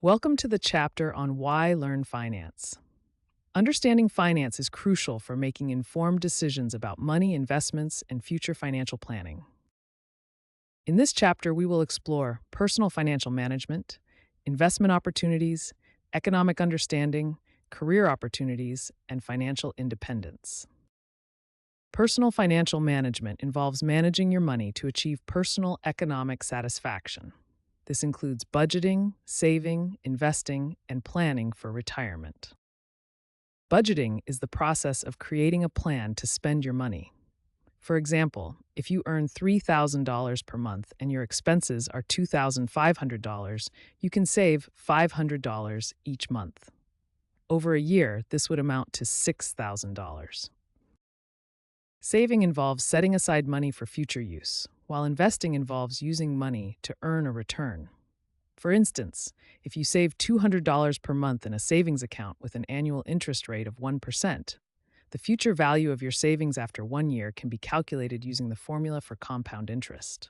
Welcome to the chapter on why learn finance. Understanding finance is crucial for making informed decisions about money, investments, and future financial planning. In this chapter, we will explore personal financial management, investment opportunities, economic understanding, career opportunities, and financial independence. Personal financial management involves managing your money to achieve personal economic satisfaction. This includes budgeting, saving, investing, and planning for retirement. Budgeting is the process of creating a plan to spend your money. For example, if you earn $3,000 per month and your expenses are $2,500, you can save $500 each month. Over a year, this would amount to $6,000. Saving involves setting aside money for future use, while investing involves using money to earn a return. For instance, if you save $200 per month in a savings account with an annual interest rate of 1%, the future value of your savings after 1 year can be calculated using the formula for compound interest.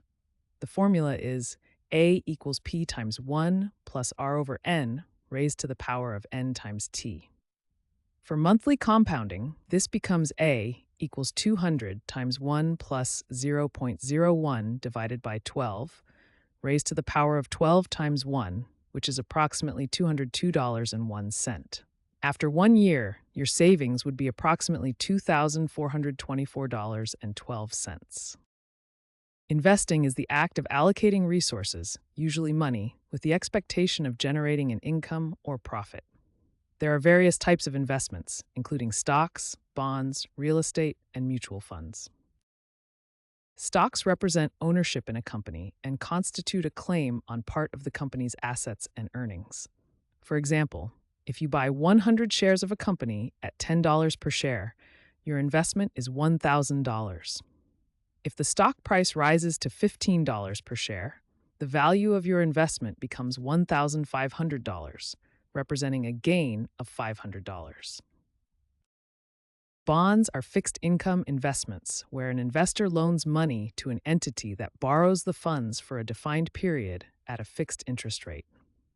The formula is A equals P times 1 plus R over N raised to the power of N times T. For monthly compounding, this becomes A equals 200 times 1 plus 0.01 divided by 12, raised to the power of 12 times 1, which is approximately $202.01. After 1 year, your savings would be approximately $2,424.12. Investing is the act of allocating resources, usually money, with the expectation of generating an income or profit. There are various types of investments, including stocks, bonds, real estate, and mutual funds. Stocks represent ownership in a company and constitute a claim on part of the company's assets and earnings. For example, if you buy 100 shares of a company at $10 per share, your investment is $1,000. If the stock price rises to $15 per share, the value of your investment becomes $1,500, representing a gain of $500. Bonds are fixed income investments where an investor loans money to an entity that borrows the funds for a defined period at a fixed interest rate.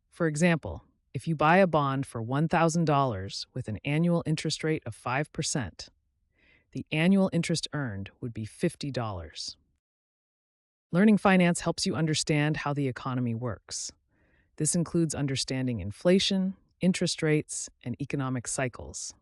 For example, if you buy a bond for $1,000 with an annual interest rate of 5%, the annual interest earned would be $50. Learning finance helps you understand how the economy works. This includes understanding inflation, interest rates, and economic cycles.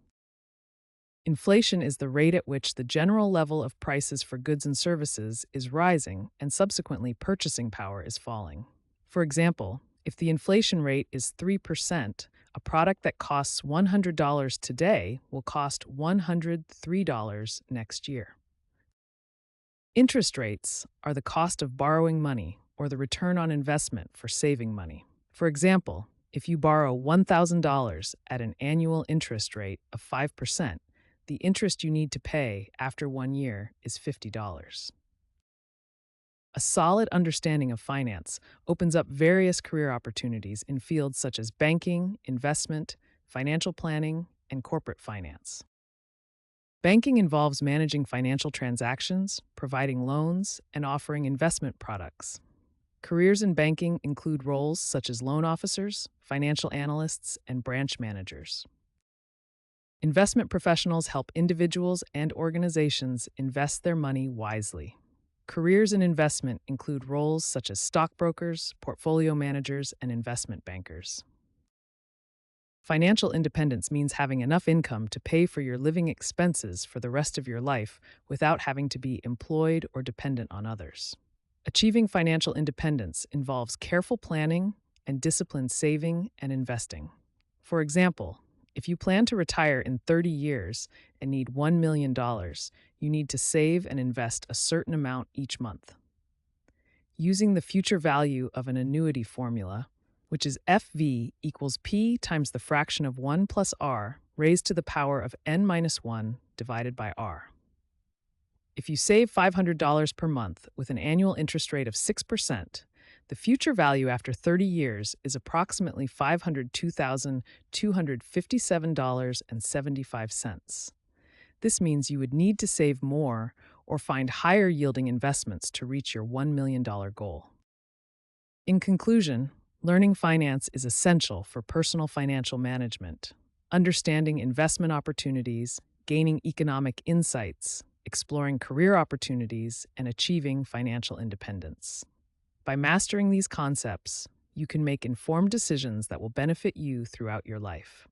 Inflation is the rate at which the general level of prices for goods and services is rising and subsequently purchasing power is falling. For example, if the inflation rate is 3%, a product that costs $100 today will cost $103 next year. Interest rates are the cost of borrowing money or the return on investment for saving money. For example, if you borrow $1,000 at an annual interest rate of 5%, the interest you need to pay after 1 year is $50. A solid understanding of finance opens up various career opportunities in fields such as banking, investment, financial planning, and corporate finance. Banking involves managing financial transactions, providing loans, and offering investment products. Careers in banking include roles such as loan officers, financial analysts, and branch managers. Investment professionals help individuals and organizations invest their money wisely. Careers in investment include roles such as stockbrokers, portfolio managers, and investment bankers. Financial independence means having enough income to pay for your living expenses for the rest of your life without having to be employed or dependent on others. Achieving financial independence involves careful planning and disciplined saving and investing. For example, if you plan to retire in 30 years and need $1 million, you need to save and invest a certain amount each month. Using the future value of an annuity formula, which is FV equals P times the fraction of 1 plus R raised to the power of N minus 1 divided by R. If you save $500 per month with an annual interest rate of 6%, the future value after 30 years is approximately $502,257.75. This means you would need to save more or find higher yielding investments to reach your $1 million goal. In conclusion, Learning finance is essential for personal financial management, understanding investment opportunities, gaining economic insights, exploring career opportunities, and achieving financial independence. By mastering these concepts, you can make informed decisions that will benefit you throughout your life.